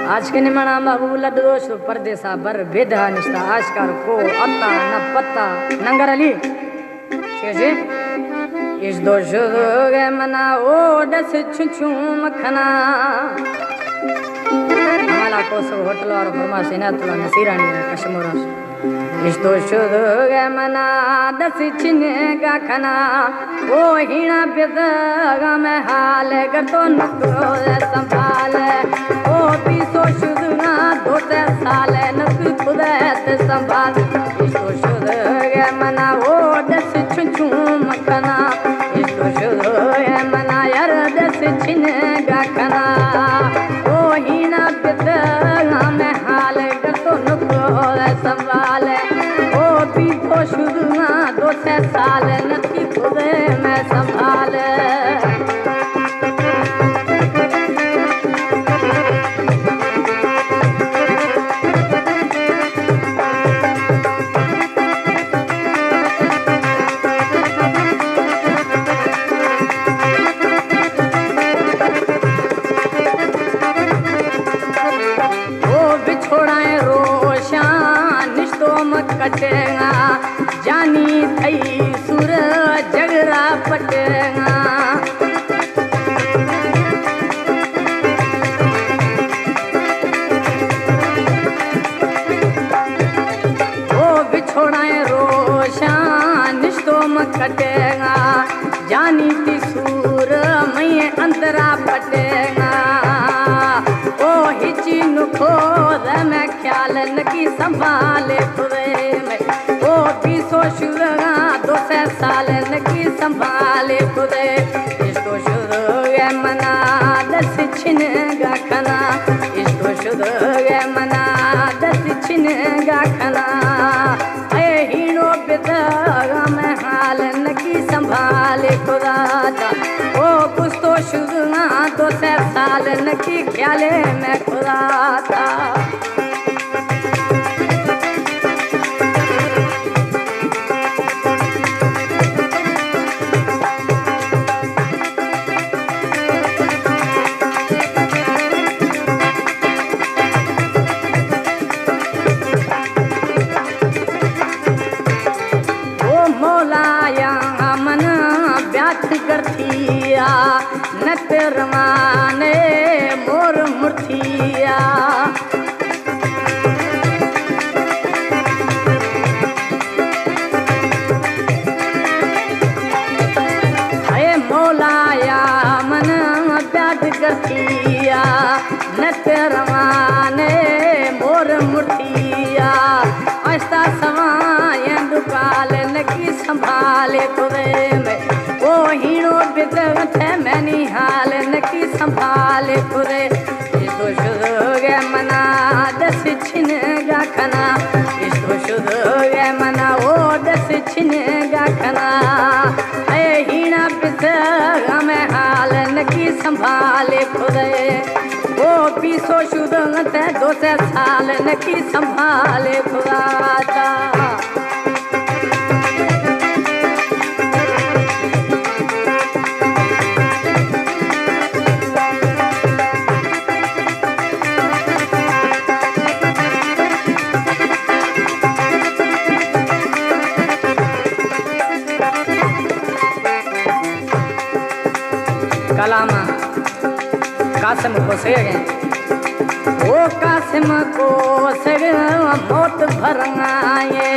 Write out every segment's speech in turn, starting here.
आज के निमणा बाबू लदोष परदेसा बर भेदा निष्ठा आशकार को अत्ता न पत्ता नंगर अली शेजे इस दोष गे मना ओ दस छुछु मखना हमारा को सब होटल और फरमाइश ना तुला नसीरानी कश्मीर इस दोष गे मना दस छिने का खना ओ हिना बेदा में हाल कर तो नको संभाल ओ पीसो शुद्धा दो साल नक खुद संभाल इसको शुद्ध है मना ओ दस छुछु मखना इसको शुद्ध है मना यार दस छिन गाखना ओ हिना बेदा में हाल कर तो नको संभाल ओ पीसो शुद्धा दो साल नक खुद में संभाल कटेगा जानी थई सुर जगरा पटेगा ओ बिछोड़ाए रोशान निष्ठोम कटेगा जानी थी सुर मैं अंतरा पटेगा ओ हिची नुखो मैं ख्याल नकी संभाले खुदे ओ पीसो शुद्धा दो साल नकी संभाले खुदे इसको शुद्ध है मना दस छिन गाखना इसको शुद्ध है मना दस छिन गाखना ए हीरो बेदा में हाल नकी संभाले खुदा ओ कुछ तो शुद्धा दो साल नकी ख्याले में खुदा था नट रमाने मोर मुर्थिया हे मौलाया मन प्याद करथिया नट रमाने मोर मुर्थिया ऐसा समाय दुकाल नकी संभाले खुदे में ओ हीरो बिदत मैंने हाल नकी संभाले खुदे इसको शुद्ध गे मना दस छिन गाखना इसको शुद्ध गे मना ओ दस छिन गाखना ए हीना बिदत में हाल नकी संभाले खुदे ओ पीसो शुद्ध दो साल नकी संभाले खुदा कलामा कासिम को सगे ओ कासिम को सगे मौत भरंगाए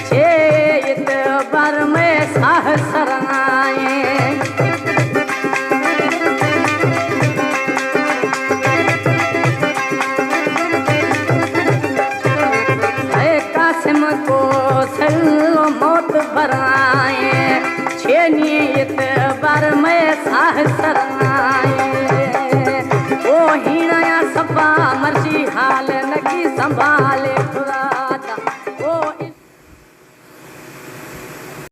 छे इत बार में साह सरंगाए कासिम को सगे मौत भरंगाए छे इत बार में साह सरंगाए